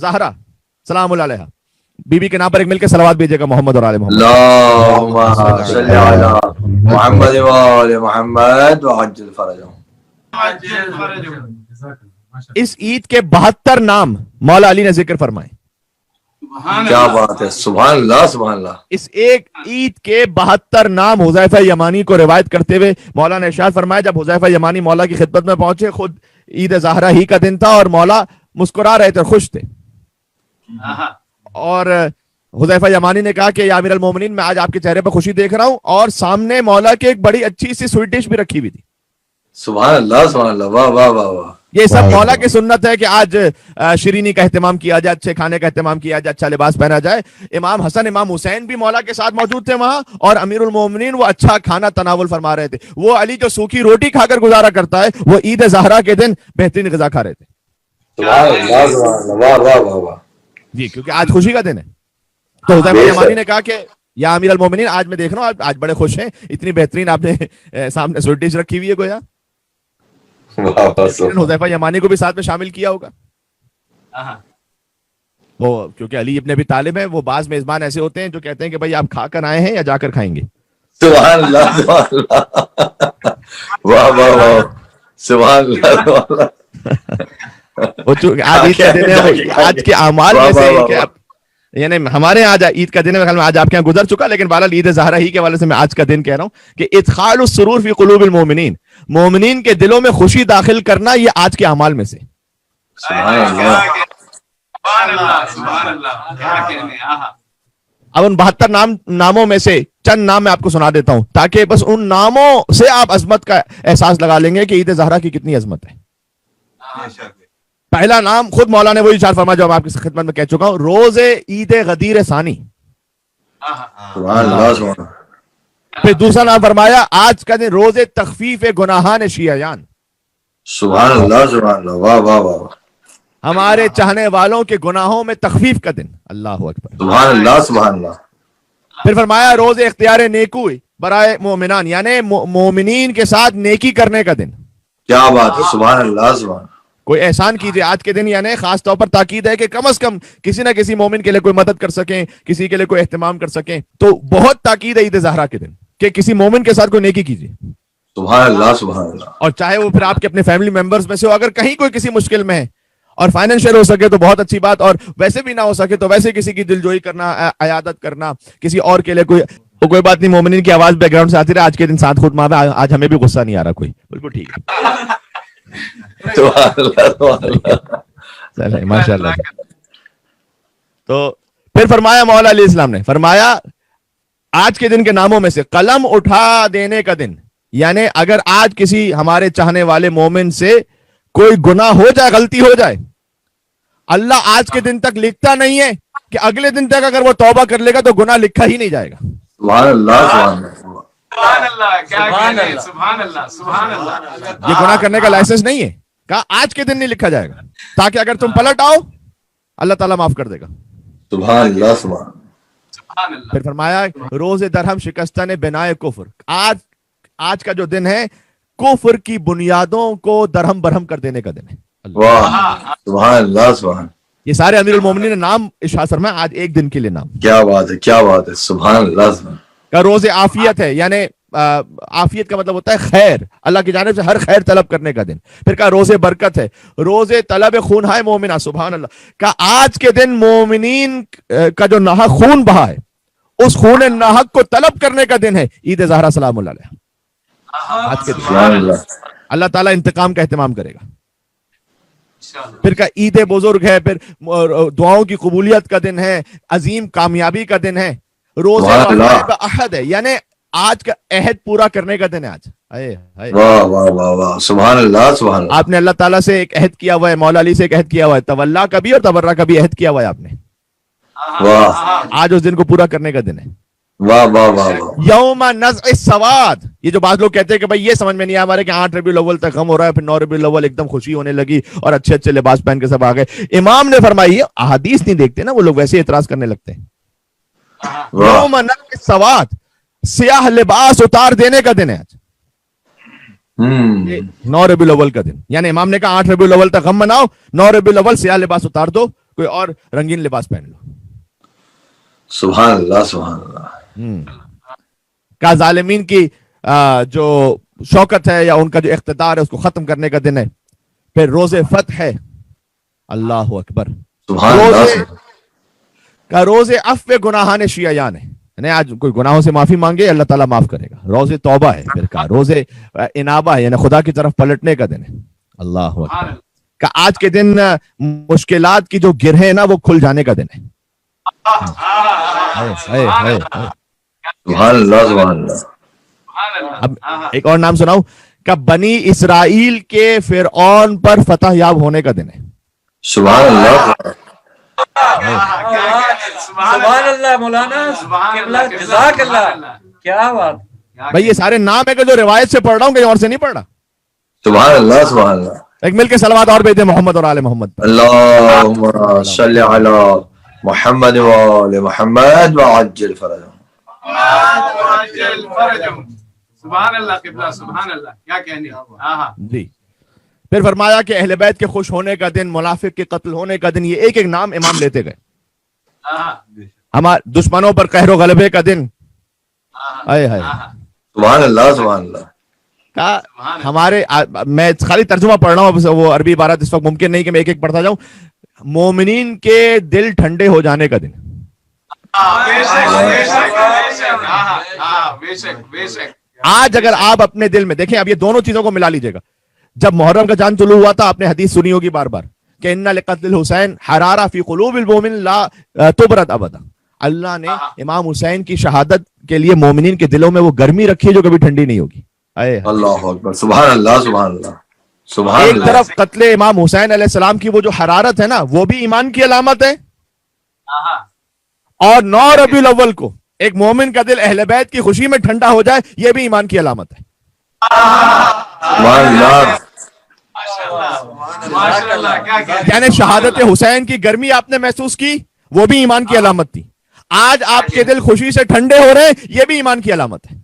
زہرا سلام اللہ علیہ be be کے نام پر ایک مل کے صلوات بھیجیے گا محمد اور آل محمد. اللهم صل على محمد وآل محمد وعجل فرجهم. اس عید کے 72 نام مولا علی نے ذکر فرمائے. کیا بات ہے, سبحان اللہ سبحان اللہ. اس ایک عید کے 72 نام حذیفہ یمانی کو روایت کرتے ہوئے مولا نے ارشاد فرمایا, جب حذیفہ یمانی مولا کی خدمت میں پہنچے, خود عید زہرا ہی کا دن تھا اور مولا مسکرا رہے تھے, خوش تھے. اور حذیفہ یمانی نے کہا کہ یا امیر المومنین, میں آج آپ کے چہرے پر خوشی دیکھ رہا ہوں, اور سامنے مولا کی ایک بڑی اچھی سی سویٹ ڈش بھی رکھی ہوئی تھی. سبحان اللہ سبحان اللہ, واہ واہ واہ واہ. یہ سب مولا کی سنت ہے کہ آج شیرینی کا اہتمام کیا جائے, اچھے کھانے کا اہتمام کیا جائے, اچھا لباس پہنا جائے. امام حسن امام حسین بھی مولا کے ساتھ موجود تھے وہاں, اور امیر المومنین وہ اچھا کھانا تناول فرما رہے تھے. وہ علی جو سوکھی روٹی کھا کر گزارا کرتا ہے, وہ عید زہرا کے دن بہترین غذا کھا رہے تھے. سبحان اللہ سبحان اللہ, واہ واہ واہ واہ. جی, کیونکہ آج خوشی کا دن ہے. تو حذیفہ یمانی نے کہا کہ یا امیر المومنین, آج میں دیکھ رہا ہوں آج بڑے خوش ہیں, اتنی بہترین آپ نے سامنے سویٹ ڈش رکھی ہوئی ہے گویا. حذیفہ یمانی کو بھی ساتھ میں شامل کیا ہوگا. وہ کیونکہ علی ابن ابی طالب ہے, وہ بعض میزبان ایسے ہوتے ہیں جو کہتے ہیں کہ بھائی آپ کھا کر آئے ہیں یا جا کر کھائیں گے. سبحان اللہ سبحان اللہ, واہ واہ واہ, سبحان اللہ سبحان اللہ. آج کے اعمال میں سے, یعنی ہمارے آج عید کا دن ہے, آج آپ کے یہاں گزر چکا, لیکن بہرحال عید زہرا ہی کے حوالے سے میں آج کا دن کہہ رہا ہوں کہ ادخال السرور فی قلوب المومنین, مومنین کے دلوں میں خوشی داخل کرنا, یہ آج کے اعمال میں سے. سبحان اللہ. اب ان 72 ناموں میں سے چند نام میں آپ کو سنا دیتا ہوں, تاکہ بس ان ناموں سے آپ عظمت کا احساس لگا لیں گے کہ عید زہرا کی کتنی عظمت ہے. پہلا نام خود مولا نے وہی ارشاد فرمایا جو میں آپ کی خدمت میں کہہ چکا ہوں, روز عید غدیر ثانی. سبحان اللہ سبحان اللہ. پھر دوسرا نام فرمایا آج کا دن روز تخفیف گناہان شیعیان. سبحان اللہ سبحان اللہ, واہ واہ واہ. ہمارے چاہنے والوں کے گناہوں میں تخفیف کا دن. اللہ اکبر, سبحان اللہ سبحان اللہ. پھر فرمایا روز اختیار نیکوئی برائے مومنان, یعنی مومنین کے ساتھ نیکی کرنے کا دن. کیا بات ہے, سبحان اللہ سبحان اللہ. کوئی احسان کیجئے آج کے دن, یعنی خاص طور پر تاکید ہے کہ کم از کم کسی نہ کسی مومن کے لیے کوئی مدد کر سکیں, کسی کے لیے کوئی اہتمام کر سکیں. تو بہت تاکید ہے عید زہرا کے دن کہ کسی مومن کے ساتھ کوئی نیکی کیجئے. سبحان اللہ سبحان اللہ. اور چاہے وہ پھر آپ کے اپنے فیملی ممبرز میں سے ہو, اگر کہیں کوئی کسی مشکل میں ہے اور فائنینشیل ہو سکے تو بہت اچھی بات, اور ویسے بھی نہ ہو سکے تو ویسے کسی کی دلجوئی کرنا, عیادت کرنا, کسی اور کے لیے کوئی بات نہیں. مومنین کی آواز بیک گراؤنڈ سے آتی رہے. آج کے دن ساتھ خود ماں, آج ہمیں بھی غصہ نہیں آ رہا کوئی, بالکل ٹھیک ہے. ماشاء اللہ. تو پھر فرمایا مولا علیہ السلام نے فرمایا آج کے دن کے ناموں میں سے قلم اٹھا دینے کا دن, یعنی اگر آج کسی ہمارے چاہنے والے مومن سے کوئی گناہ ہو جائے, غلطی ہو جائے, اللہ آج کے دن تک لکھتا نہیں ہے کہ اگلے دن تک اگر وہ توبہ کر لے گا تو گناہ لکھا ہی نہیں جائے گا. سبحان اللہ سبحان اللہ. یہ گناہ کرنے کا لائسنس نہیں ہے, کہا آج کے دن نہیں لکھا جائے گا, تاکہ اگر تم پلٹ آؤ اللہ تعالیٰ معاف کر دے گا. سبحان اللہ سبحان. پھر فرمایا روز درہم شکستہ نے بنائے کفر, آج کا جو دن ہے کفر کی بنیادوں کو درہم برہم کر دینے کا دن ہے. واہ سبحان اللہ سبحان. یہ سارے امیر المومنین نے نام ارشاد فرمایا آج ایک دن کے لیے نام. کیا بات ہے کیا بات ہے, سبحان اللہ سبحان. کا روز عافیت ہے, یعنی عافیت کا مطلب ہوتا ہے خیر, اللہ کی جانب سے ہر خیر طلب کرنے کا دن. پھر کہا روز برکت ہے, روز طلب خونہائے مومنہ. سبحان اللہ. کہ آج کے دن مومنین کا جو ناحق خون بہا ہے, اس خون ناحق کو طلب کرنے کا دن ہے عید زہرا سلام اللہ علیہ. آج کے دن اللہ تعالیٰ انتقام کا اہتمام کرے گا. پھر کا عید بزرگ ہے, پھر دعاؤں کی قبولیت کا دن ہے, عظیم کامیابی کا دن ہے, روز احد ہے, یعنی آج کا عہد پورا کرنے کا دن ہے آج. واہ واہ واہ واہ, سبحان اللہ سبحان اللہ. آپ نے اللہ تعالیٰ سے ایک عہد کیا ہوا ہے, مولا علی سے ایک عہد کیا ہوا ہے, تولا کا بھی اور تبرہ کا بھی عہد کیا ہوا ہے آپ نے. واہ, آج اس دن کو پورا کرنے کا دن ہے. واہ واہ واہ واہ. یوم نزع السواد, یہ جو بعض لوگ کہتے ہیں کہ بھائی یہ سمجھ میں نہیں آ ہمارے کہ 8 ربیع الاول تک غم ہو رہا ہے, پھر 9 ربیع الاول ایک دم خوشی ہونے لگی اور اچھے اچھے لباس پہن کے سب آ گئے. امام نے فرمائی احادیث نہیں دیکھتے نا وہ لوگ, ویسے اعتراض کرنے لگتے ہیں. یوم نزع السواد, سیاہ لباس اتار دینے کا دن ہے آج. 9 ربیع الاول کا دن, یعنی امام نے کہا 8 ربیع الاول تک غم مناؤ, 9 ربیع الاول سیاہ لباس اتار دو, کوئی اور رنگین لباس پہن لو. سبحان اللہ سبحان اللہ. کا ظالمین کی جو شوکت ہے یا ان کا جو اقتدار ہے اس کو ختم کرنے کا دن ہے. پھر روز فتح ہے. اللہ اکبر. سبحان اللہ. کا روز عفو گناہان شیعیان ہے. یعنی آج کوئی گناہوں سے معافی مانگے اللہ تعالیٰ معاف کرے گا. روز توبہ ہے. پھر کا روز انابہ ہے یعنی خدا کی طرف پلٹنے کا دن ہے. اللہ اکبر. کا آج کے دن مشکلات کی جو گرہیں نا وہ کھل جانے کا دن ہے. سبحان اللہ سبحان اللہ. اب ایک اور نام سناؤں کہ بنی اسرائیل کے فرعون پر فتح یاب ہونے کا دن ہے. سبحان اللہ. سبحان اللہ مولانا جزاک اللہ. کیا بات. بھائی یہ سارے نام ہے کہ جو روایت سے پڑھ رہا ہوں کہیں اور سے نہیں پڑھ رہا. سبحان اللہ سبحان اللہ. ایک مل کے صلوات اور بھیج دیں محمد اور آل محمد پر. اللہم صلی علی محمد و آل محمد وعجل فرجهم. سبحان اللہ قبلہ. سبحان اللہ. کیا کہنے. جی. پھر فرمایا کہ اہل بیت کے خوش ہونے کا دن, منافق کے قتل ہونے کا دن, یہ ایک ایک نام امام لیتے گئے. ہمارے دشمنوں پر قہر و غلبے کا دن. سبحان اللہ سبحان اللہ. ہمارے میں خالی ترجمہ پڑھ رہا ہوں, وہ عربی عبارت اس وقت ممکن نہیں کہ میں ایک ایک پڑھتا جاؤں. مومنین کے دل ٹھنڈے ہو جانے کا دن. آج اگر آپ اپنے دل میں دیکھیں, اب یہ دونوں چیزوں کو ملا لیجئے گا. جب محرم کا چاند طلوع ہوا تھا آپ نے حدیث سنی ہوگی بار بار کہ ان لقتل الحسین حرارہ فی قلوب المؤمن لا تبرد ابدا. اللہ نے امام حسین کی شہادت کے لیے مومنین کے دلوں میں وہ گرمی رکھی ہے جو کبھی ٹھنڈی نہیں ہوگی. اللہ اکبر. سبحان اللہ سبحان اللہ. سبحان ایک اللہ. طرف قتل امام حسین علیہ السلام کی وہ جو حرارت ہے نا وہ بھی ایمان کی علامت ہے, اور 9 ربیع الاول کو ایک مومن کا دل اہل بیت کی خوشی میں ٹھنڈا ہو جائے یہ بھی ایمان کی علامت ہے. سبحان اللہ. یعنی شہادت حسین کی گرمی آپ نے محسوس کی وہ بھی ایمان کی علامت تھی. آج آپ کے دل خوشی سے ٹھنڈے ہو رہے ہیں یہ بھی ایمان کی علامت ہے.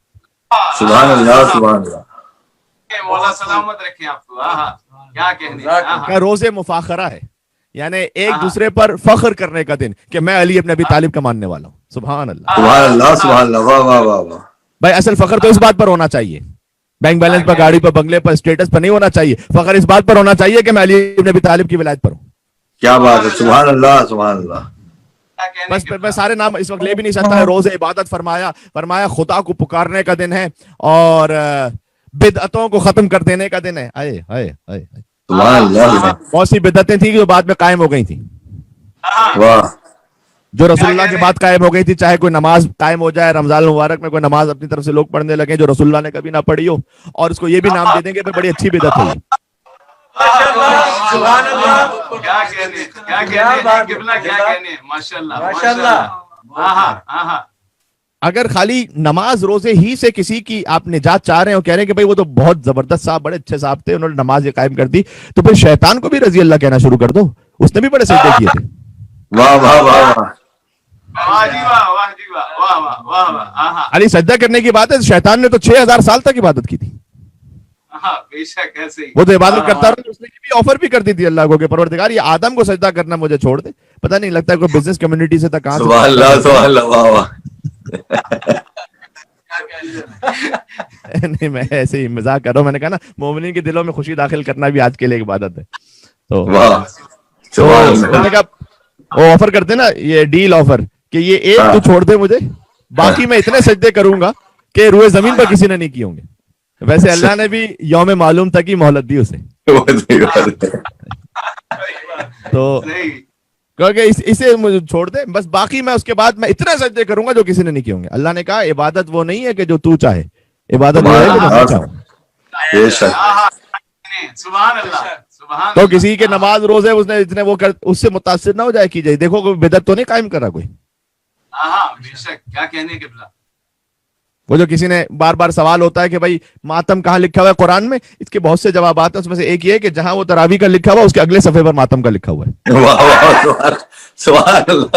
سبحان اللہ سبحان اللہ. مولا سلامت رکھیں آپ کو. کیا کہنے. کا روز مفاخرہ ہے, یعنی ایک دوسرے پر فخر کرنے کا دن کہ میں علی ابن ابی طالب کا ماننے والا ہوں. سبحان اللہ سبحان اللہ سبحان اللہ. واہ واہ واہ واہ. بھائی اصل فخر تو اس بات پر ہونا چاہیے, بینک بیلنس پر, گاڑی پر, بنگلے پر, اسٹیٹس پر نہیں ہونا چاہیے. فخر اس بات پر ہونا چاہیے کہ میں علی ابن ابی طالب کی ولایت پر ہوں. کیا بات ہے. سبحان اللہ سبحان اللہ. بس میں سارے نام اس وقت لے بھی نہیں سکتا ہے. روز عبادت فرمایا خدا کو پکارنے کا دن ہے اور بدعتوں کو ختم کر دینے کا دن ہے. سبحان اللہ. بہت سی بدعتیں تھیں جو بعد میں قائم ہو گئی تھیں, واہ. جو رسول اللہ کے بعد قائم ہو گئی تھی. چاہے کوئی نماز قائم ہو جائے, رمضان المبارک میں کوئی نماز اپنی طرف سے لوگ پڑھنے لگے جو رسول اللہ نے کبھی نہ پڑھی ہو, اور اس کو یہ بھی نام دے دیں گے بڑی اچھی بدعت ہوئی. سبحان اللہ. کیا کہنے. کیا کہنے. ماشاءاللہ. اگر خالی نماز روزے ہی سے کسی کی آپ نجات چاہ رہے ہیں اور کہہ رہے ہیں کہ بھئی وہ تو بہت زبردست صاحب, بڑے اچھے صاحب تھے, انہوں نے نماز یہ قائم کر دی, تو پھر شیطان کو بھی رضی اللہ کہنا شروع کر دو. اس نے بھی بڑے سجدے کیے تھے. واہ واہ واہ واہ. علی سجدہ کرنے کی بات ہے, شیطان نے تو 6000 سال تک عبادت کی تھی. وہ تو عبادت کرتا رہا, اس نے بھی آفر بھی کر دی تھی اللہ کو کہ پروردگار یہ آدم کو سجدہ کرنا مجھے چھوڑ دے. پتہ نہیں لگتا ہے کوئی بزنس کمیونٹی سے تک. سبحان اللہ سبحان اللہ. واہ واہ. نہیں میں ایسے ہی مزاق کر رہا ہوں. میں نے کہا نا مومنین کے دلوں میں خوشی داخل کرنا بھی آج کے لیے عبادت ہے. تو میں نے کہا وہ آفر کرتے نا, یہ ڈیل آفر کہ یہ ایک تو چھوڑ دے مجھے, باقی میں اتنے سجدے کروں گا کہ روئے زمین پر کسی نے نہیں کیے ہوں گے. ویسے اللہ نے بھی یوم معلوم تک ہی مہلت دی اسے. تو کیونکہ اسے مجھے چھوڑ دے بس, باقی میں اس کے بعد میں اتنے سجدے کروں گا جو کسی نے نہیں کیے ہوں گے. اللہ نے کہا عبادت وہ نہیں ہے کہ جو تو چاہے, عبادت وہ ہے کہ جو میں چاہوں. تو کسی کے نماز روزے اس نے اتنے وہ اس سے متاثر نہ ہو جائے کیجئے. دیکھو کوئی بدعت تو نہیں قائم کرا کوئی. کیا کہنے کے بلا. وہ جو کسی نے بار بار سوال ہوتا ہے کہ بھائی ماتم کہاں لکھا ہوا ہے قرآن میں, اس کے بہت سے جوابات ہیں. اس میں سے ایک یہ ہے کہ جہاں وہ تراویح کا لکھا ہوا اس کے اگلے صفحے پر ماتم کا لکھا ہوا ہے. سبحان اللہ.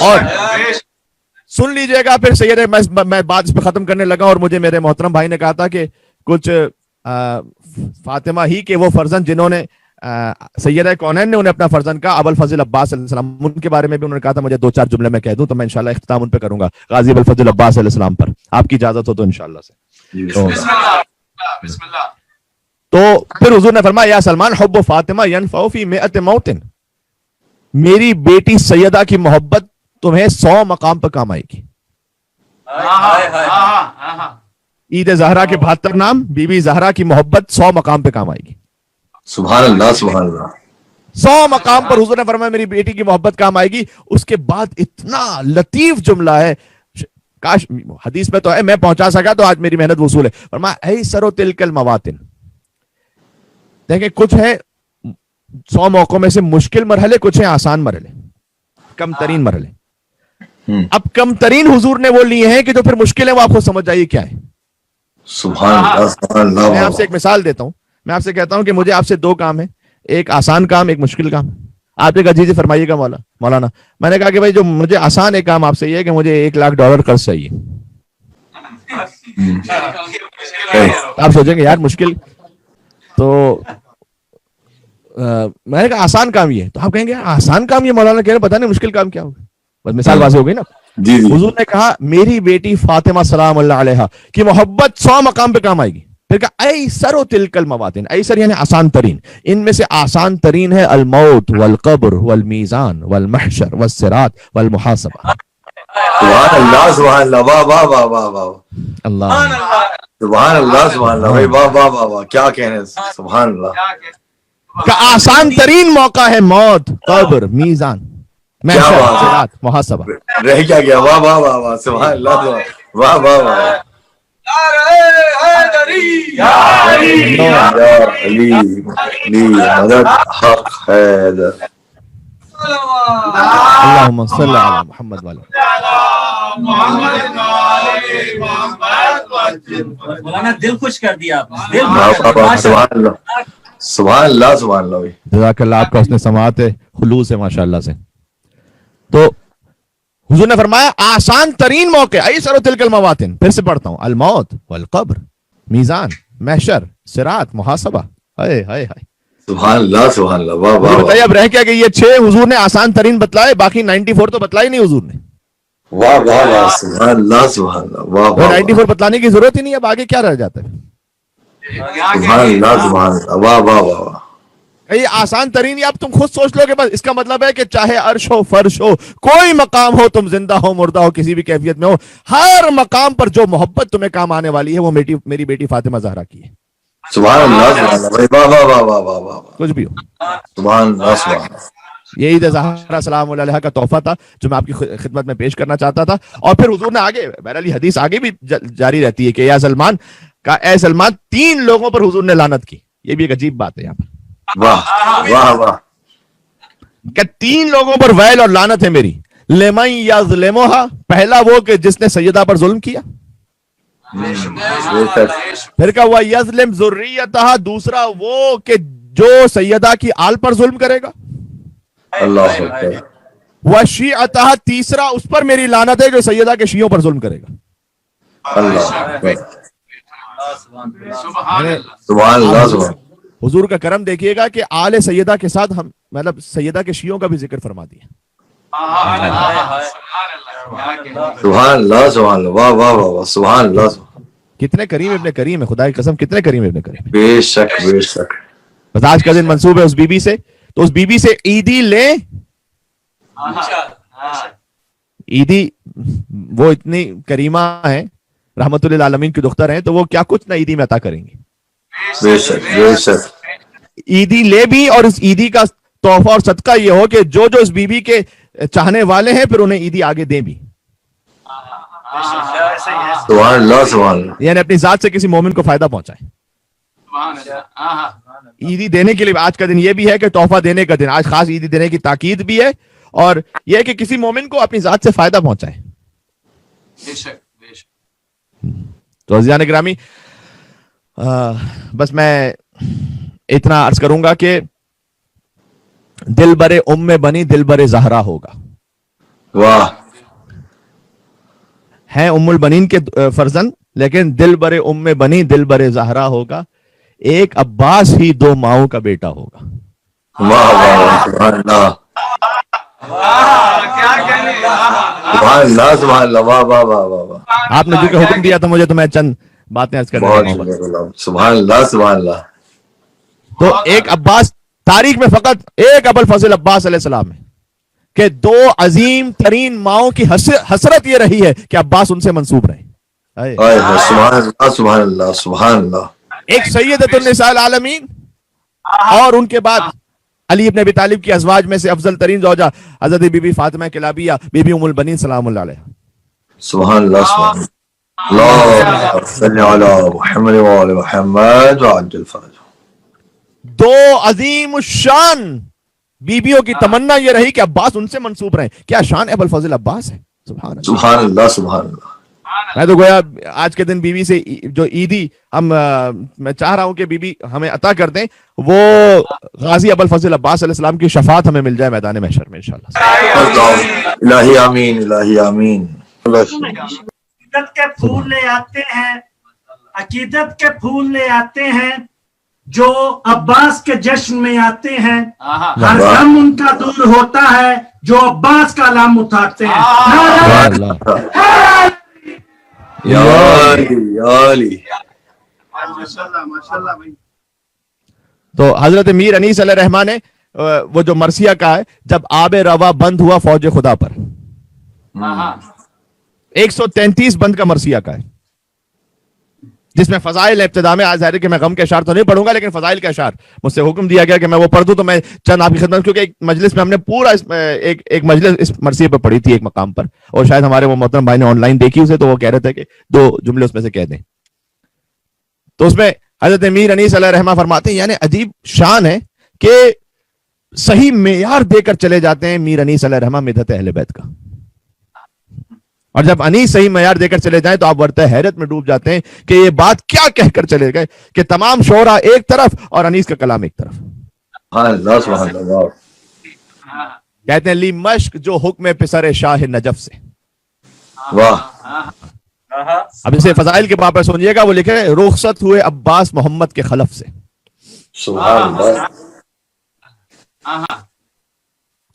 اور سن لیجئے گا پھر سید، میں بات اس پہ ختم کرنے لگا، اور مجھے میرے محترم بھائی نے کہا تھا کہ کچھ فاطمہ ہی کے وہ فرزند جنہوں نے سیدہ کونین نے انہیں اپنا فرزند کہا، ابو الفضل عباس علیہ السلام، ان کے بارے میں بھی انہوں نے کہا تھا مجھے 2-4 جملے میں کہہ دوں، تو میں انشاءاللہ اختتام ان پہ کروں گا، غازی ابو الفضل عباس علیہ السلام پر، آپ کی اجازت ہو تو انشاءاللہ سے۔ بسم اللہ۔ تو پھر حضور نے فرمایا یا سلمان حب فاطمہ ینفع فی 100 موت، میری بیٹی سیدہ کی محبت تمہیں 100 مقام پر کام آئے گی۔ عید زہرا کے 72 نام، بی بی زہرا کی محبت 100 مقام پہ کام آئے گی۔ سبحان اللہ سبحان اللہ۔ 100 مقام پر حضور نے فرمایا میری بیٹی کی محبت کام آئے گی۔ اس کے بعد اتنا لطیف جملہ ہے، کاش حدیث میں تو ہے، میں پہنچا سکا تو آج میری محنت وصول ہے۔ فرمایا ایسر تلک المواطن، دیکھیں کچھ ہے 100 موقعوں میں سے مشکل مرحلے، کچھ ہیں آسان مرحلے، کم ترین مرحلے۔ اب کم ترین حضور نے وہ لیے ہیں کہ جو پھر مشکل ہے وہ آپ کو سمجھ جائیے کیا ہے۔ سبحان اللہ سبحان اللہ۔ میں آپ سے ایک مثال دیتا ہوں، میں آپ سے کہتا ہوں کہ مجھے آپ سے 2 کام ہیں، ایک آسان کام، ایک مشکل کام۔ آپ نے کہا جی فرمائیے گا مولانا۔ میں نے کہا کہ بھائی جو مجھے آسان ایک کام آپ سے یہ ہے کہ مجھے $1,00,000 قرض چاہیے۔ آپ سوچیں گے یار مشکل، تو میں نے کہا آسان کام یہ ہے، تو آپ کہیں گے آسان کام یہ مولانا کہہ رہے پتہ نہیں مشکل کام کیا ہوگا، بس مثال واضح ہو گئی نا۔ جی جی۔ حضور نے کہا میری بیٹی فاطمہ سلام اللہ علیہا کی محبت 100 مقام پہ کام آئے گی۔ پھر کہا ایسر تلک المواطن، ایسر یعنی آسان ترین، ان میں سے آسان ترین ہے الموت والقبر والمیزان والمحشر والصراط والمحاسبہ۔ سبحان اللہ سبحان اللہ، واہ واہ واہ واہ واہ، اللہ سبحان اللہ سبحان اللہ، واہ واہ واہ واہ، کیا کہنے، سبحان اللہ۔ کہ آسان ترین موقع ہے موت، قبر، میزان، محشر، بات ہے۔ صراط، محاسبہ۔ رہ کیا گیا، واہ واہ واہ واہ، سبحان اللہ، واہ واہ واہ۔ یا علی علی مدد حق حیدر۔ اللہم صلی علی محمد وعلی مولانا دل خوش کر دیا آپ نے، دل واہ خوش واہ کر واہ، دیا۔ سبحان اللہ سبحان اللہ سبحان اللہ۔ جزاک اللہ، آپ کا اس نے سماعت ہے، خلوص ہے ماشاءاللہ سے۔ تو حضور نے فرمایا آسان ترین موقع ایسر تلک المواطن، پھر سے پڑھتا ہوں، الموت والقبر، میزان، محشر، صراط، محاسبہ۔ ہائے ہائے ہائے، سبحان اللہ سبحان اللہ، واہ واہ بتائیے اب رہ کیا کہ یہ 6 حضور نے آسان ترین بتلائے، باقی 94 تو بتلائی نہیں حضور نے۔ واہ واہ واہ، سبحان اللہ سبحان اللہ، واہ واہ 94 بتلانے کی ضرورت ہی نہیں، اب آگے کیا رہ جاتا ہے۔ سبحان اللہ سبحان اللہ، واہ واہ واہ۔ یہ آسان ترین، یہ اب تم خود سوچ لو کہ بس اس کا مطلب ہے کہ چاہے عرش ہو، فرش ہو، کوئی مقام ہو، تم زندہ ہو، مردہ ہو، کسی بھی کیفیت میں ہو، ہر مقام پر جو محبت تمہیں کام آنے والی ہے وہ میری بیٹی فاطمہ زہرا کی ہے، سبحان اللہ سبحان اللہ، واہ واہ واہ واہ واہ واہ، کچھ بھی ہو۔ سبحان اللہ سبحان اللہ۔ یہ عید زہرا سلام علیہا کا تحفہ تھا جو میں آپ کی خدمت میں پیش کرنا چاہتا تھا۔ اور پھر حضور نے آگے، بہرحال یہ حدیث آگے بھی جاری رہتی ہے کہ یا سلمان کا، اے سلمان 3 لوگوں پر حضور نے لعنت کی۔ یہ بھی ایک عجیب بات ہے یہاں پر واہ واہ واہ، کہ 3 لوگوں پر ویل اور لعنت ہے میری۔ لمن یظلمھا، پہلا وہ کہ جس نے سیدہ پر ظلم کیا، پھر کہا وہ یظلم ذریتھا، دوسرا وہ کہ جو سیدہ کی آل پر ظلم کرے گا، اللہ اکبر، وشیعتھا، تیسرا اس پر میری لعنت ہے جو سیدہ کے شیعوں پر ظلم کرے گا۔ اللہ اکبر، سبحان اللہ۔ سبحان اللہ سبحان اللہ۔ حضور کا کرم دیکھیے گا کہ آل سیدہ کے ساتھ ہم مطلب سیدہ کے شیعوں کا بھی ذکر فرما دیا۔ سبحان اللہ سبحان اللہ، واہ واہ واہ واہ، سبحان اللہ سبحان اللہ۔ کتنے کریم ابن کریم ہے، خدا کی قسم کتنے کریم ابن کریم ہے۔ بے شک بے شک۔ بس آج کا دن منسوب ہے اس بی بی سے، تو اس بی بی سے عیدی لیں۔ عیدی وہ اتنی کریمہ ہیں، رحمت للعالمین کی دختر ہیں، تو وہ کیا کچھ نہ عیدی میں عطا کریں گی۔ بے شک بے شک۔ عیدی لے بھی، اور اس عیدی کا تحفہ اور صدقہ یہ ہو کہ جو جو اس بی بی کے چاہنے والے ہیں پھر انہیں عیدی آگے دیں بھی، سبحان اللہ سبحان اللہ۔ یعنی اپنی ذات سے کسی مومن کو فائدہ پہنچائیں۔ عیدی دینے کے لیے آج کا دن یہ بھی ہے کہ تحفہ دینے کا دن، آج خاص عیدی دینے کی تاکید بھی ہے، اور یہ کہ کسی مومن کو اپنی ذات سے فائدہ پہنچائیں۔ تو عزیزان گرامی، بس میں اتنا عرض کروں گا کہ دل برے ام بنی دل برے زہرا ہوگا۔ واہ ہیں ام البنین کے فرزند، لیکن دل برے ام بنی دل برے زہرا ہوگا، ایک عباس ہی دو ماؤں کا بیٹا ہوگا. واہ واہ سبحان اللہ کیا کہنے. سبحان اللہ سبحان اللہ واہ واہ واہ واہ واہ آپ نے جو کہ حکم دیا تھا مجھے تو میں چند باتیں عرض کرنے بہت لگا ہوں. شکریہ. سبحان اللہ سبحان اللہ. تو ایک عباس، تاریخ میں فقط ایک ابو الفضل عباس علیہ السلام ہے کہ دو عظیم ترین ماؤں کی حسرت یہ رہی ہے کہ عباس ان سے منسوب رہے. سبحان اللہ سبحان اللہ سبحان اللہ. ایک سیدۃ النساء العالمین اور ان کے بعد علی ابن ابی طالب کی ازواج میں سے افضل ترین زوجہ حضرت بی بی فاطمہ کلابیہ بی بی ام البنین سلام اللہ علیہ. سبحان اللہ سبحان اللہ. اللهم صل علی محمد وعلی محمد وعجل فرجہ. دو عظیم الشان بیبیوں کی تمنا یہ رہی کہ عباس ان سے منسوب رہے. کیا شان ابو الفضل عباس ہے. سبحان اللہ سبحان اللہ سبحان اللہ. میں تو گویا آج کے دن بیوی سے جو عیدی میں چاہ رہا ہوں کہ بیوی ہمیں عطا کر دیں، وہ غازی ابو الفضل عباس علیہ السلام کی شفاعت ہمیں مل جائے میدان محشر میں انشاءاللہ. الہی آمین الہی آمین. عقیدت کے پھول لے آتے ہیں، عقیدت کے پھول لے آتے ہیں جو عباس کے جشن میں آتے ہیں. ہر غم ان کا دور ہوتا ہے جو عباس کا علم اٹھاتے ہیں. یا علی یا علی. تو حضرت میر انیس علیہ الرحمٰن نے وہ جو مرثیہ کا ہے، جب آب روا بند ہوا فوج خدا پر، 133 بند کا مرثیہ کا ہے، جس میں فضائل ابتدا میں، آج ظاہر ہے کہ میں غم کے اشعار تو نہیں پڑھوں گا، لیکن فضائل کے اشعار مجھ سے حکم دیا گیا کہ میں وہ پڑھ دوں، تو میں چند آپ کی خدمت، کیونکہ ایک مجلس میں ہم نے پورا ایک مجلس اس مرثیے پہ پڑھی تھی ایک مقام پر، اور شاید ہمارے وہ محترم بھائی نے آن لائن دیکھی اسے، تو وہ کہہ رہے تھے کہ 2 جملے اس میں سے کہہ دیں. تو اس میں حضرت میر انیس علیہ الرحمہ فرماتے ہیں، یعنی عجیب شان ہے کہ صحیح معیار دے کر چلے جاتے ہیں میر انیس علیہ الرحمہ مدحت اہل بیت کا. اور جب انیس صحیح معیار دے کر چلے جائیں تو آپ ورتہ حیرت میں ڈوب جاتے ہیں کہ یہ بات کیا کہہ کر چلے گئے کہ تمام شعرا ایک طرف اور انیس کا کلام ایک طرف. سبحان اللہ سبحان اللہ. کہتے ہیں لی مشق جو حکم پسر شاہ نجف سے. واہ. اب اسے فضائل کے باب پر سنیے گا، وہ لکھے رخصت ہوئے عباس محمد کے خلف سے. سبحان اللہ.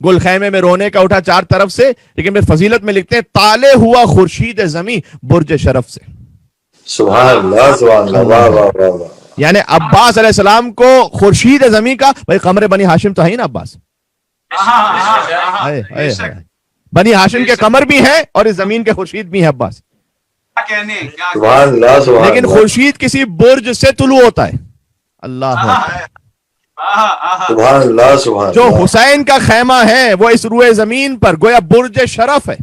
گل خیمے میں رونے کا اٹھا 4 طرف سے، لیکن پھر فضیلت میں لکھتے ہیں تالے ہوا خورشید زمیں برج شرف سے. سبحان اللہ سبحان اللہ. واہ واہ واہ واہ. یعنی عباس علیہ السلام کو خورشید زمیں کا، بھائی قمر بنی ہاشم تو ہے ہی نا عباس. بنی ہاشم کے قمر بھی ہیں اور اس زمین کے خورشید بھی ہیں عباس. سبحان اللہ سبحان لیکن اللہ. خورشید کسی برج سے طلوع ہوتا ہے. اللہ سبحان اللہ سبحان جو اللہ. حسین کا خیمہ ہے وہ اس روئے زمین پر گویا برج شرف ہے.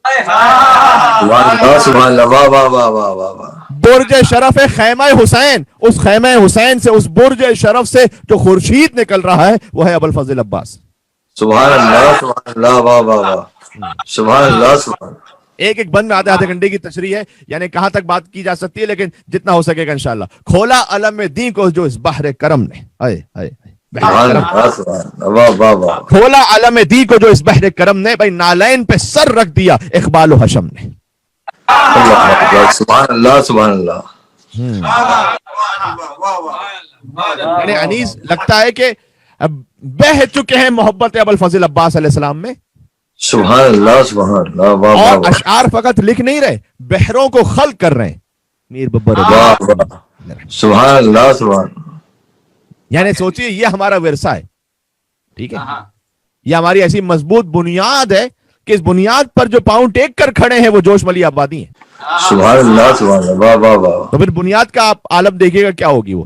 سبحان اللہ سبحان اللہ. واہ واہ واہ واہ واہ واہ. برج شرف ہے خیمہ حسین. اس خیمہ حسین سے، اس برج شرف سے جو خورشید نکل رہا ہے وہ ہے ابو الفضل عباس. سبحان اللہ سبحان اللہ. واہ واہ واہ. سبحان اللہ سبحان اللہ. ایک بند میں آدھے گھنٹے کی تشریح ہے، یعنی کہاں تک بات کی جا سکتی ہے، لیکن جتنا ہو سکے گا انشاءاللہ. کھولا علم دین کو جو اس بحر کرم نے، سبحان اللہ سبحان اللہ. واہ واہ واہ. کھولا علم دین کو جو اس بحر کرم نے، بھائی نالین پہ سر رکھ دیا اقبال و حشم نے. سبحان اللہ سبحان اللہ. یعنی انیس لگتا ہے کہ بہہ چکے ہیں محبت ابو الفضل عباس علیہ السلام میں، سبحان اللہ سبحان اللہ. واہ واہ اور واہ. اشعار فقط لکھ نہیں رہے، بحروں کو خلق کر رہے ہیں. میر ببر واہ واہ. سبحان اللہ سبحان اللہ. یعنی سوچئے یہ ہمارا ورثہ ہے، ٹھیک ہے، یہ ہماری ایسی مضبوط بنیاد ہے کہ اس بنیاد پر جو پاؤں ٹیک کر کھڑے ہیں وہ جوش ملی آبادی ہیں. سبحان اللہ سبحان اللہ. واہ واہ واہ. تو پھر بنیاد کا آپ عالم دیکھیے گا کیا ہوگی وہ.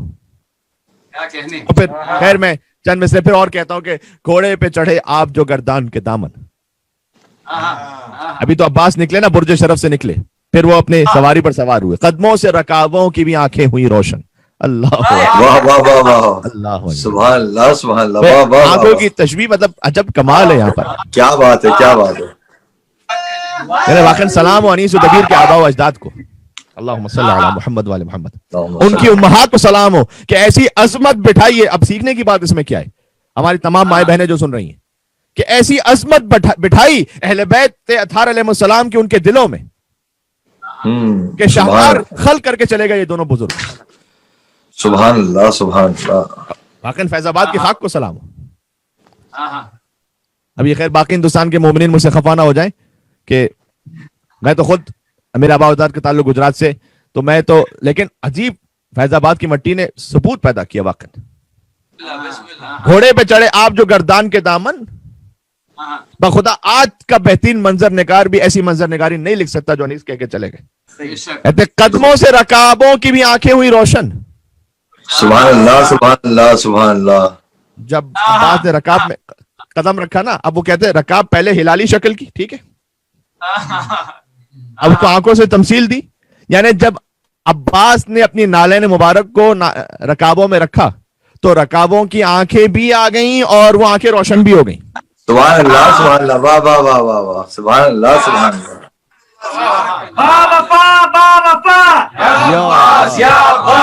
اور پھر خیر میں چند میں سے پھر اور کہتا ہوں کہ گھوڑے پہ چڑھے آپ جو گردان کے دامن. ابھی تو عباس نکلے نا، برج شرف سے نکلے، پھر وہ اپنے سواری پر سوار ہوئے، قدموں سے رکابوں کی بھی آنکھیں ہوئی روشن. اللہ واہ واہ واہ واہ. اللہ سبحان اللہ سبحان اللہ. واہ واہ آنکھوں واہ. کی تشبیہ مطلب عجب کمال ہے یہاں پر. کیا بات ہے کیا بات ہے. میرے واقعا سلام و انیس و دبیر کے آباء و اجداد کو، اللہم صلی علی محمد والے محمد، ان کی امہات کو سلام ہو کہ ایسی عظمت بٹھائیے. اب سیکھنے کی بات اس میں کیا ہے، ہماری تمام مائیں بہنیں جو سن رہی ہیں، کہ ایسی عظمت بٹھائی اہل بیت اطہار علیہ السلام کی ان کے دلوں میں کہ شاہکار خلق کر کے چلے گئے یہ دونوں بزرگ. سبحان اللہ سبحان اللہ. باقی فیض آباد کی خاک کو سلام ہو. اب یہ خیر باقی ہندوستان کے مومنین مجھ سے خفا نہ ہو جائیں کہ میں تو خود میرے آبا اجداد کا تعلق گجرات سے, تو میں تو لیکن عجیب فیض آباد کی مٹی نے ثبوت پیدا کیا واقعی. گھوڑے پہ چڑھے آپ جو گردان کے دامن, بخدا آج کا بہترین منظر نگار بھی ایسی منظر نگاری نہیں لکھ سکتا جو انیس کہہ کے چلے گئے. کہتے قدموں سے رکابوں کی بھی آنکھیں ہوئی روشن. سبحان اللہ سبحان اللہ سبحان اللہ. جب عباس نے رکاب میں قدم رکھا نا, اب وہ کہتے ہیں رکاب پہلے ہلالی شکل کی, ٹھیک ہے, اب اس کو آنکھوں سے تمثیل دی, یعنی جب عباس نے اپنی نالین مبارک کو رکابوں میں رکھا تو رکابوں کی آنکھیں بھی آ گئیں اور وہ آنکھیں روشن بھی ہو گئیں. سبحان اللہ سبحان اللہ. واہ واہ واہ واہ واہ. سبحان اللہ سبحان اللہ. با وفا با وفا یا با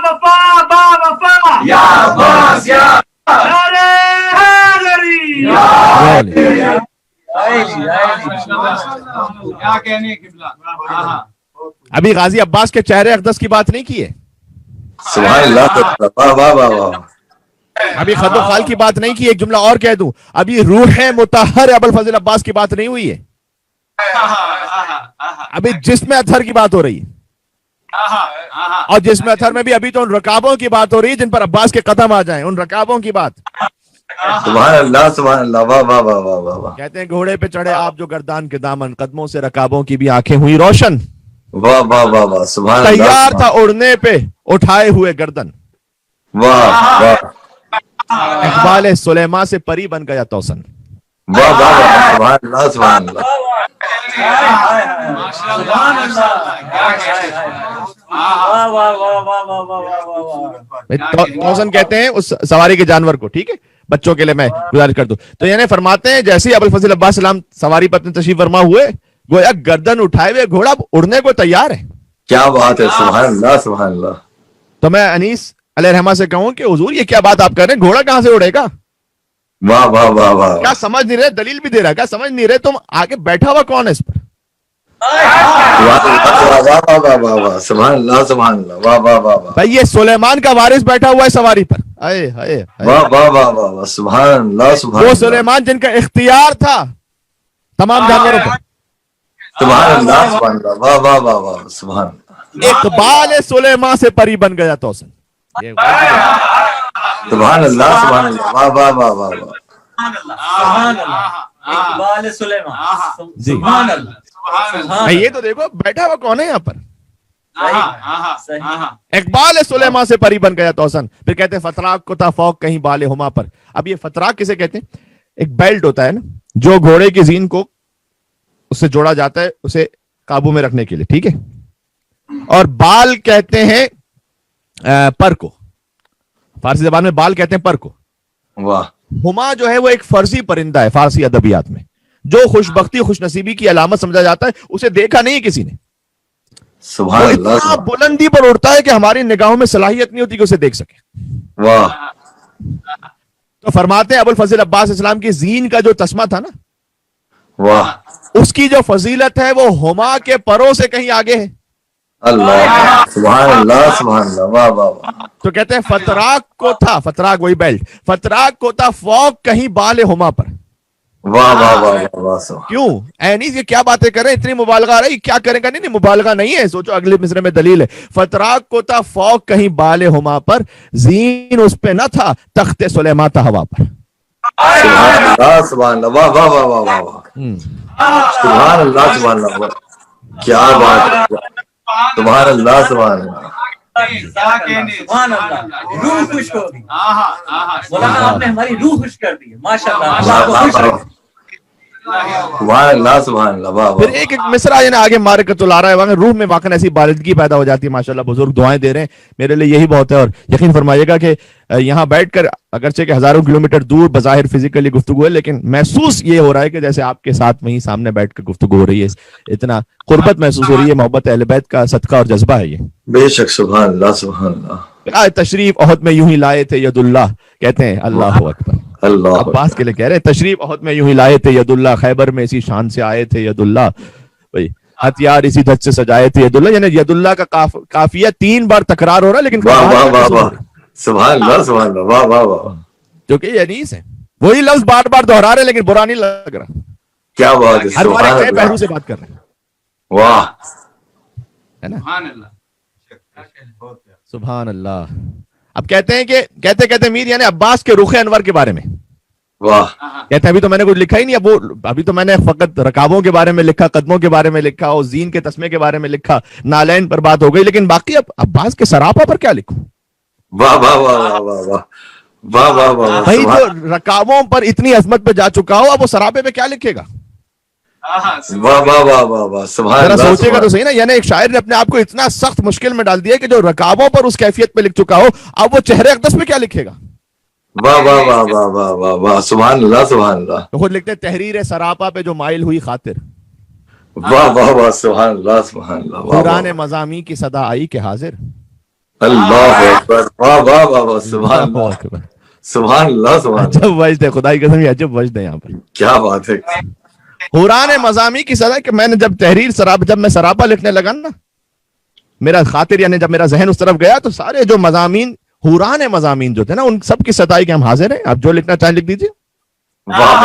وفا با وفا یا عباس یا نعرہ حیدری. کیا کہنے قبلہ. ابھی غازی عباس کے چہرے اقدس کی بات نہیں کی ہے, سبحان اللہ. واہ واہ واہ واہ. ابھی خد و خال کی بات نہیں کی. ایک جملہ اور کہہ دوں, ابھی روح مطہر ابوالفضل عباس کی بات نہیں ہوئی ہے, ابھی جسم اطہر کی بات ہو رہی ہے. اور جسم اطہر میں بھی ابھی تو ان رکابوں کی بات ہو رہی ہے جن پر عباس کے قدم آ جائیں, ان رکابوں کی بات. سبحان اللہ سبحان اللہ. واہ واہ واہ واہ واہ واہ. کہتے ہیں گھوڑے پہ چڑھے آپ جو گردان کے دامن, قدموں سے رکابوں کی بھی آنکھیں ہوئی روشن. واہ واہ واہ واہ. سبحان اللہ. تیار تھا اڑنے پہ اٹھائے ہوئے گردن, واہ واہ اقبال سلیمان سے پری بن گیا توسن. واہ واہ واہ. سبحان اللہ سبحان اللہ. توسن کہتے ہیں اس سواری کے جانور کو, ٹھیک ہے, بچوں کے لیے میں گزارش کر دوں تو یعنی فرماتے ہیں جیسے ہی ابوالفضل عباس سلام سواری پر تشریف فرما ہوئے, گویا گردن اٹھائے ہوئے گھوڑا اڑنے کو تیار ہے. کیا بات ہے. سبحان اللہ سبحان اللہ. تو میں انیس علیہ رحمہ سے کہوں کہ حضور یہ کیا بات آپ کر رہے ہیں, گھوڑا کہاں سے اڑے گا, واہ واہ واہ واہ. کیا سمجھ نہیں رہے, دلیل بھی دے رہا ہے, کیا سمجھ نہیں رہے تم آگے بیٹھا ہوا کون ہے اس پر. سبحان اللہ سبحان اللہ. واہ واہ واہ واہ. بھائی یہ سلیمان کا وارث بیٹھا ہوا ہے سواری پر. اے ہائے واہ واہ واہ واہ واہ. سبحان اللہ سبحان وہ اللہ. سلیمان جن کا اختیار تھا تمام جانوروں پر. سبحان اللہ سبحان اللہ. واہ واہ واہ واہ. سبحان اللہ. اقبال سلیمان سے پری بن گیا توسن. سبحان اللہ سبحان اللہ. واہ واہ واہ واہ واہ. سبحان اللہ. اقبال سلیمان. جی سبحان اللہ. یہ تو دیکھو بیٹھا ہوا کون ہے یہاں پر, صحیح. اقبال سلیمان سے پری بن گیا توسن. پھر کہتے ہیں فتراک کو تھا فوق کہیں بال ہما پر. اب یہ فتراک کسے کہتے ہیں, ایک بیلٹ ہوتا ہے نا جو گھوڑے کی زین کو اس سے جوڑا جاتا ہے اسے قابو میں رکھنے کے لیے, ٹھیک ہے, اور بال کہتے ہیں پر کو, فارسی زبان میں بال کہتے ہیں پر کو. واہ. ہما جو ہے وہ ایک فرضی پرندہ ہے فارسی ادبیات میں, جو خوش بختی خوش نصیبی کی علامت سمجھا جاتا ہے, اسے دیکھا نہیں کسی نے, سبحان وہ اللہ. اتنا بلندی پر اڑتا ہے کہ ہماری نگاہوں میں صلاحیت نہیں ہوتی کہ اسے دیکھ سکے. واہ. تو فرماتے ہیں ابوالفضل عباس اسلام کی زین کا جو تسمہ تھا نا, واہ. اس کی جو فضیلت ہے وہ ہما کے پروں سے کہیں آگے ہے. اللہ. سبحان اللہ سبحان اللہ. واہ واہ واہ. تو کہتے ہیں فتراک کو تھا, فتراک وہی بیلٹ, فتراک کو تھا فوق کہیں بال ہما پر. واہ واہ واہ واہ واہ. کیوں اینیس یہ کیا باتیں کر رہے ہیں, اتنی مبالغہ آ رہی, کیا کریں گا. نہیں مبالغہ نہیں ہے, سوچو اگلے مصرے میں دلیل ہے. فتراک کو تھا فوق کہیں بال ہما پر, زین اس پہ نہ تھا تخت سلیمان تھا ہوا پر. سبحان اللہ سبحان اللہ. واہ واہ واہ واہ واہ واہ. سبحان اللہ سبحان اللہ. کیا بات ہے. سبحان اللہ سبحان اللہ. سبحان اللہ. روح خوش ہو گئی. مولانا آپ نے ہماری روح خوش کر دی. ماشاء اللہ. اللہ کو خوش رکھیں. سبحان اللہ سبحان اللہ. واہ پھر واہ. ایک مصرع یعنی آگے مارکۃ الارا ہے, وہاں روح میں واقعا ایسی بالدگی پیدا ہو جاتی ہے. ماشاءاللہ بزرگ دعائیں دے رہے ہیں, میرے لیے یہی بہت ہے. اور یقین فرمائیے گا کہ یہاں بیٹھ کر اگرچہ کہ ہزاروں کلومیٹر دور بظاہر فزیکلی گفتگو ہے, لیکن محسوس یہ ہو رہا ہے کہ جیسے آپ کے ساتھ وہیں سامنے بیٹھ کر گفتگو ہو رہی ہے. اتنا قربت محسوس ہو رہی ہے. محبت اہل بیت کا صدقہ اور جذبہ ہے یہ. بے شک. سبحان اللہ سبحان اللہ. تشریف احد میں یوں ہی لائے تھے ید اللہ, کہتے ہیں اللہ اکبر. اللہ عباس کے لیے کہہ رہے ہیں تشریف احد میں یوں ہی لائے تھے یداللہ، خیبر میں اسی شان سے آئے تھے یداللہ، بھائی ہتھیار اسی دھج سے سجائے تھے یداللہ. یعنی یداللہ کا قافیہ 3 بار تکرار ہو رہا ہے لیکن واہ واہ واہ واہ سبحان اللہ سبحان اللہ واہ واہ واہ جو کہ یہ انیس ہے، وہی لفظ بار بار دہرا رہے ہیں لیکن برا نہیں لگ رہا. کیا بات ہے ہر بار سبحان ایک نئے پہلو اللہ سے بات کر رہے ہیں، واہ ہے نا. سبحان اللہ. سبحان اللہ. اب کہتے ہیں کہ کہتے میر یعنی عباس کے رخ انور کے بارے میں واہ کہتے ہیں ابھی تو میں نے کچھ لکھا ہی نہیں، ابھی تو میں نے فقط رکابوں کے بارے میں لکھا، قدموں کے بارے میں لکھا اور زین کے تسمے کے بارے میں لکھا، نالین پر بات ہو گئی، لیکن باقی اب عباس کے سراپا پر کیا لکھوں؟ واہ واہ واہ واہ واہ واہ واہ واہ واہ بھائی جو سبحان رکابوں پر اتنی عظمت پہ جا چکا ہو اب وہ سراپے پہ کیا لکھے گا؟ واہ واہ واہ واہ واہ سبحان ذرا اللہ سوچے گا تو صحیح نا. یعنی ایک شاعر نے اپنے آپ کو اتنا سخت مشکل میں ڈال دیا کہ جو رکابوں پر اس کیفیت پہ لکھ چکا ہو اب وہ چہرے اقدس پہ کیا لکھے گا؟ واہ واہ واہ واہ واہ واہ واہ سبحان اللہ سبحان اللہ تو خود لکھتے ہیں تحریر سراپا پہ جو مائل ہوئی خاطر، واہ واہ واہ سبحان اللہ سبحان اللہ واہ قرآن واہ مضامی کی صدا آئی کہ حاضر. اللہ اکبر واہ واہ واہ واہ سبحان اللہ اللہ اکبر. سبحان اللہ سبحان اللہ عجب وجد ہے، خدائی قسم یہ عجب وجد ہے یہاں پر. کیا بات ہے قرآن مضامی کی صدا کہ میں نے جب تحریر سراپا، جب میں سراپا لکھنے لگا نا، میرا خاطر یعنی جب میرا ذہن اس طرف گیا تو سارے جو مضامین حوران مضامین جو تھے نا ان سب کی صدائی کے ہم حاضر ہیں. آپ جو لکھنا چاہیں لکھ دیجیے. واہ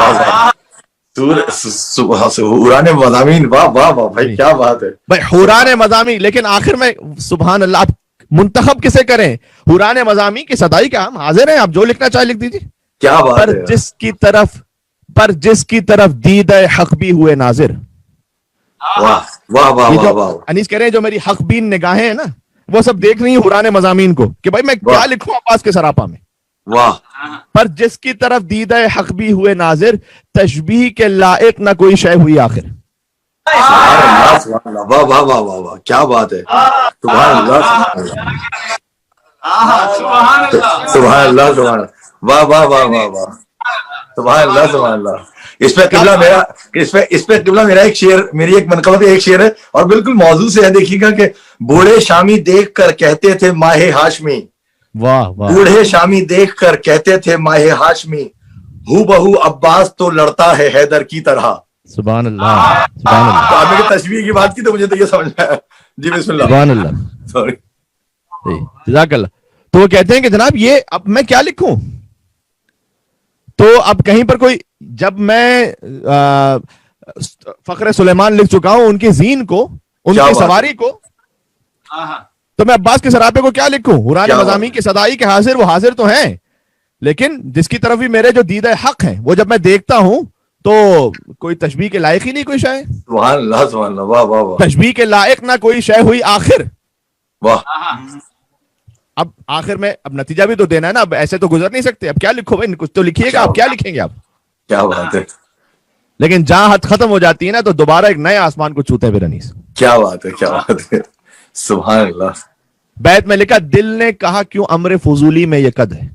واہ قرآن مضامین واہ واہ واہ بھائی کیا بات ہے بھائی حوران مضامین، لیکن آخر میں سبحان اللہ آپ منتخب کسے کریں؟ حوران مضامین کی صدائی کا ہم حاضر ہیں، آپ جو لکھنا چاہیں لکھ دیجیے. کیا بات پر ہے جس کی طرف دید حق بھی ہوئے ناظر. واہ واہ واہ یہ واہ جو واہ انیس کہہ رہے ہیں جو میری حق بین نگاہیں ہیں نا وہ سب دیکھ رہی ہیں حوران مضامین کو کہ بھائی میں کیا لکھوں عباس کے سراپا میں. واہ پر جس کی طرف دید حق بھی ہوئے ناظر، تشبیہ کے لائق نہ کوئی شے ہوئی آخر. سبحان اللہ سبحان اللہ واہ واہ واہ واہ واہ کیا بات ہے سبحان اللہ سبحان اللہ. سبحان اللہ سبحان اللہ واہ واہ واہ واہ واہ سبحان اللہ سبحان اللہ. اس پہ قبلہ میرا ایک شعر، میری ایک منقبت ایک شعر ہے اور بالکل موضوع سے ہے. دیکھیے گا کہ بوڑھے شامی دیکھ کر کہتے تھے ماہ ہاشمی، واہ واہ بوڑھے شامی دیکھ کر کہتے تھے ماہ ہاشمی، ہو بہو عباس تو لڑتا ہے حیدر کی طرح. سبحان اللہ سبحان اللہ تو آپ نے تشبیہ کی بات کی تو مجھے تو یہ سمجھ آیا. جی بسم اللہ سبحان اللہ. سوری جزاک اللہ. تو وہ کہتے ہیں کہ جناب یہ اب میں کیا لکھوں؟ تو اب کہیں پر کوئی، جب میں فخر سلیمان لکھ چکا ہوں ان کی زین کو، ان کیا کی بات ہے. سواری کو، تو میں عباس کے سراپے کو کیا لکھوں؟ حوران کیا بات مضامی کی صدائی کے حاضر، وہ حاضر تو ہیں لیکن جس کی طرف بھی میرے جو دیدہ حق ہیں وہ جب میں دیکھتا ہوں تو کوئی تشبیہ کے لائق ہی نہیں کوئی شے. سبحان اللہ سبحان اللہ واہ واہ واہ تشبیہ کے لائق نہ کوئی شے ہوئی آخر. واہ اب آخر میں اب نتیجہ بھی تو دینا ہے نا، اب ایسے تو گزر نہیں سکتے. اب کیا لکھو بھائی، کچھ تو لکھیے گا. آپ کیا لکھیں گے آپ؟ کیا بات ہے لیکن جہاں حد ختم ہو جاتی ہے نا تو دوبارہ ایک نئے آسمان کو چھوتے ہیں پھر انیس. کیا بات ہے کیا بات ہے سبحان اللہ بیت میں لکھا دل نے کہا کیوں امر فضولی میں یہ قد ہے.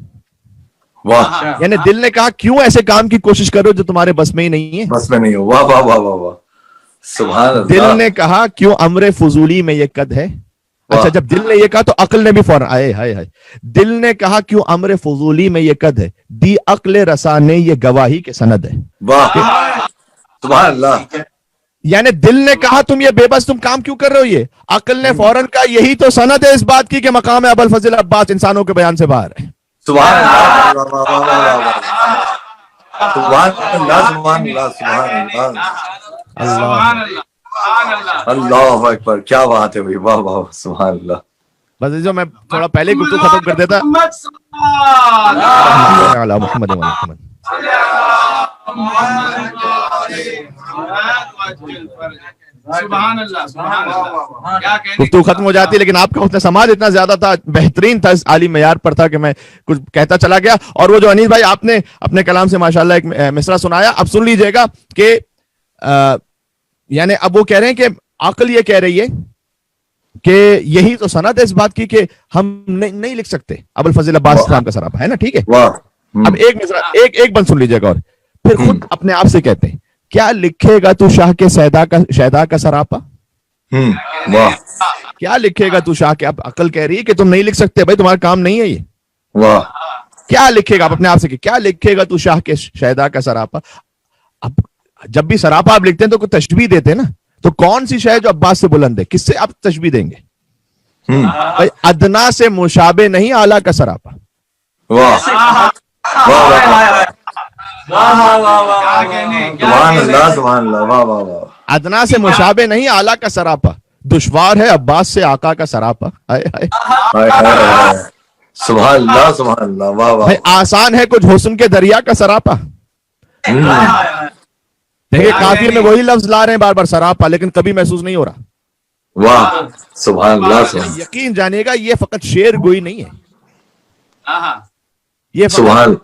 واہ یعنی دل نے کہا کیوں ایسے کام کی کوشش کرو جو تمہارے بس میں ہی نہیں ہے. بس میں نہیں ہوں. واہ واہ واہ واہ واہ سبحان اللہ. دل نے کہا کیوں امر فضولی میں یہ قد ہے. اچھا جب دل نے یہ کہا تو عقل نے بھی فوراً آئے ہائے ہائے. دل نے کہا کیوں امر فضولی میں یہ قد ہے، دی عقل رسا نے یہ گواہی کے سند ہے. واہ سبحان اللہ. یعنی دل نے کہا تم یہ بے بس تم کام کیوں کر رہے ہو، یہ عقل نے فوراً کہا یہی تو سند ہے اس بات کی کہ مقام ابوالفضل عباس انسانوں کے بیان سے باہر ہے. سبحان اللہ واہ واہ واہ واہ واہ. سبحان اللہ سبحان اللہ سبحان اللہ سبحان اللہ. اللہ اکبر کیا بات ہے بھائی واہ واہ سبحان اللہ. بس جو میں تھوڑا پہلے گفتگو ختم کر دیتا. محمد محمد سبحان اللہ سبحان اللہ. کیا کہنے گفتگو ختم ہو جاتی لیکن آپ کا حسن سماج اتنا زیادہ تھا، بہترین تھا، عالی معیار پر تھا کہ میں کچھ کہتا چلا گیا. اور وہ جو انیس بھائی آپ نے اپنے کلام سے ماشاءاللہ ایک مصرع سنایا، اب سن لیجئے گا کہ یعنی اب وہ کہہ رہے ہیں کہ عقل یہ کہہ رہی ہے کہ یہی تو سند ہے اس بات کی کہ ہم نہیں لکھ سکتے ابوالفضل عباس اسلام کا سراپا، ہے نا. ٹھیک ہے واہ اب ایک مصرع ایک بند سن لیجئے گا اور پھر خود اپنے آپ سے کہتے ہیں کیا لکھے گا تو شاہ کے شہدا کا سراپا. واہ کیا لکھے گا تو شاہ کے. اب عقل کہہ رہی ہے کہ تم نہیں لکھ سکتے بھائی، تمہارا کام نہیں ہے یہ. واہ کیا لکھے گا, آپ اپنے آپ سے کہ کیا لکھے گا تو شاہ کے شہدا کا سراپا. اب جب بھی سراپا آپ لکھتے ہیں تو کوئی تشبیہ دیتے ہیں نا, تو کون سی شے جو عباس سے بلند ہے, کس سے آپ تشبیہ دیں گے؟ بھائی ادنا سے مشابہ نہیں اعلیٰ کا سراپا. ادنا سے مشابہ نہیں اعلیٰ کا سراپا, دشوار ہے عباس سے آقا کا سراپا. سبحان اللہ سبحان اللہ. واہ واہ. آسان ہے کچھ حسن کے دریا کا سراپا. دیکھیں کافر میں وہی لفظ لا رہے ہیں بار بار, سراپا, لیکن کبھی محسوس نہیں ہو رہا. واہ سبحان اللہ. یقین جانیے گا یہ فقط شعر گوئی نہیں ہے, یہ سبحان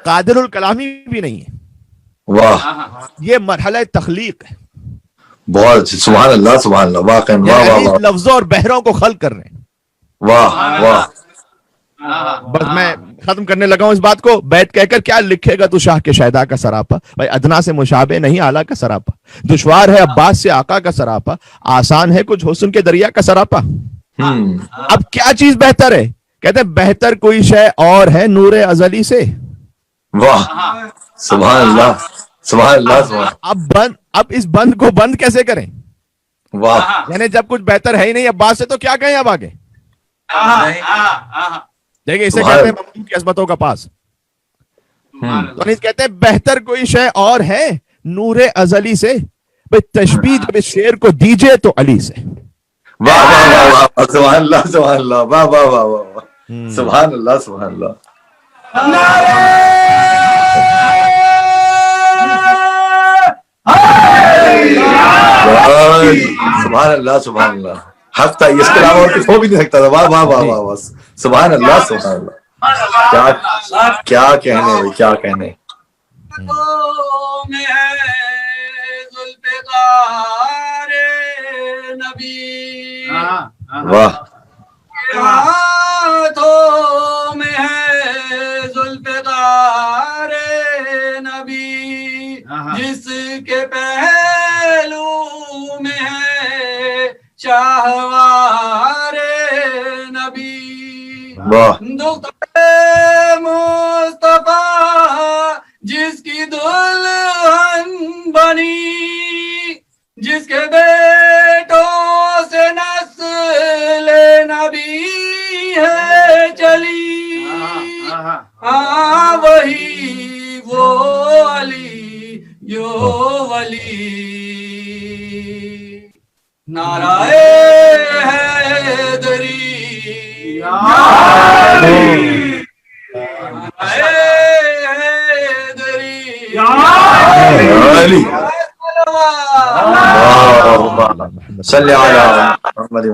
قادر الکلامی بھی نہیں ہے, واہ یہ مرحلہ تخلیق ہے. بہت سبحان اللہ سبحان اللہ. واقعی واہ واہ واہ. لفظوں اور بحروں کو خلق کر رہے ہیں. واہ واہ. بس میں ختم کرنے لگا ہوں اس بات کو. بیت کہہ کر کیا لکھے گا تو شاہ کے شہدا کا سراپا. بھائی ادنا سے مشابہ نہیں اعلیٰ کا سراپا, دشوار ہے عباس سے آقا کا سراپا, آسان ہے کچھ حسن کے دریا کا سراپا. اب کیا چیز بہتر ہے؟ کہتے ہیں بہتر کوئی شے اور ہے نور ازلی سے. واہ سبحان اللہ سبحان اللہ. اب اس بند کو بند کیسے کریں؟ واہ. یعنی جب کچھ بہتر ہے ہی نہیں عباس سے تو کیا کہیں اب آگے؟ دیکھیں اسے کہتے ہیں ممدوح کی عظمتوں کا پاس. تو کہتے ہیں بہتر کوئی شے اور ہے نور ازلی سے, بھئی تشبیہ جب اس شعر کو دیجئے تو علی سے. واہ واہ واہ واہ. سبحان اللہ سبحان اللہ. واہ واہ واہ واہ. سبحان اللہ سبحان اللہ. سبحان اللہ سبحان اللہ. حق تھا, اس کے علاوہ اور کچھ ہو بھی نہیں سکتا تھا. واہ واہ واہ واہ. سبحان اللہ سبحان اللہ. کیا کہنے بھائی, کیا کہنے. واہ ہاتھوں میں ہے ذوالفقار نبی, جس کے پہلو میں ہے شاہوار نبی. دختر مصطفیٰ جس کی دلہن بنی, جس کے بیٹوں سے نسل نبی ہے چلی, ہاں وہی وہ علی جو ولی. نعرہ حیدری صلی علی محمد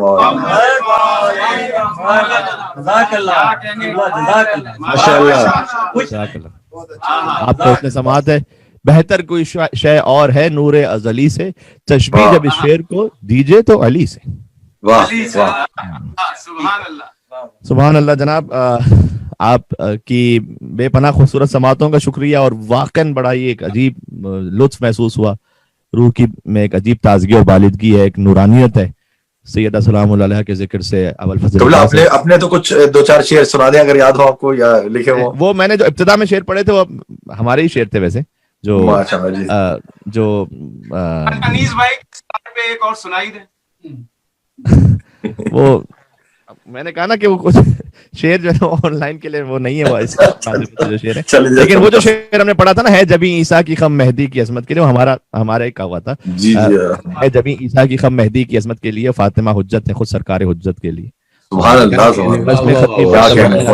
آپ کو اتنے سماعت ہے. بہتر کوئی شے اور ہے نور ازلی سے, تشبیہ جب اس شعر کو دیجئے تو علی سے. سبحان اللہ. جناب آپ کی بے پناہ خوبصورت سماعتوں کا شکریہ, اور واقعاً بڑا ہی ایک عجیب لطف محسوس ہوا. روح کی میں ایک عجیب تازگی اور بالدگی ہے, ایک نورانیت ہے سیدہ سلام اللہ علیہ کے ذکر سے. اپنے تو کچھ دو چار شعر سنا دیں اگر یاد ہو آپ کو, یا لکھے ہو. وہ میں نے جو ابتدا میں شعر پڑھے تھے وہ ہمارے ہی شعر تھے ویسے, جو انیس بھائی پہ ایک اور سنائی دے. وہ میں نے کہا نا کہ وہ کچھ شعر جو ہے آن لائن کے لیے وہ نہیں ہے, وہ جو شعر ہے, لیکن وہ جو شعر ہم نے پڑھا تھا نا, ہے جبھی عیسیٰ کی خم مہدی کی عظمت کے لیے, وہ ہمارا ایک کہا ہوا تھا. ہے جبھی عیسیٰ کی خم مہدی کی عظمت کے لیے, فاطمہ حجت ہے خود سرکار حجت کے لیے.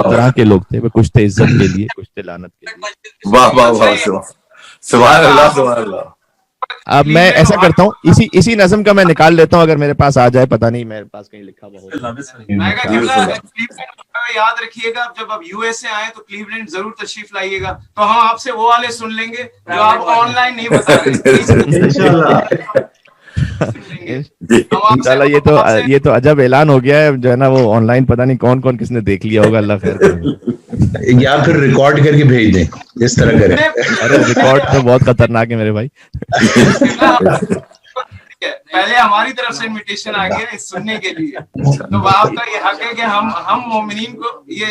طرح کے لوگ تھے, کچھ تھے عزت کے لیے, کچھ تھے لعنت کے لیے. واہ واہ واہ. سبحان اللہ سبحان اللہ. اب میں ایسا کرتا ہوں, اسی نظم کا میں نکال لیتا ہوں, اگر میرے پاس آ جائے, پتہ نہیں میرے پاس کہیں لکھا ہوا ہوگا. یاد رکھیے گا جب آپ یو ایس سے آئے تو کلیولینڈ ضرور تشریف لائیے گا, تو ہم آپ سے وہ والے سن لیں گے جو آپ آن لائن نہیں بتا رہے. انشاءاللہ. یہ تو عجب اعلان ہو گیا ہے جو ہے نا, وہ آن لائن پتہ نہیں کون کون کس نے دیکھ لیا ہوگا, اللہ خیر کرے. یا پھر ریکارڈ کر کے بھیج دیں, اس طرح کریں. ارے ریکارڈ تو بہت خطرناک ہے میرے بھائی. پہلے ہماری طرف سے انویٹیشن آ گیا اس سننے کے لیے, تو آپ کا یہ حق ہے کہ ہم مومنین کو یہ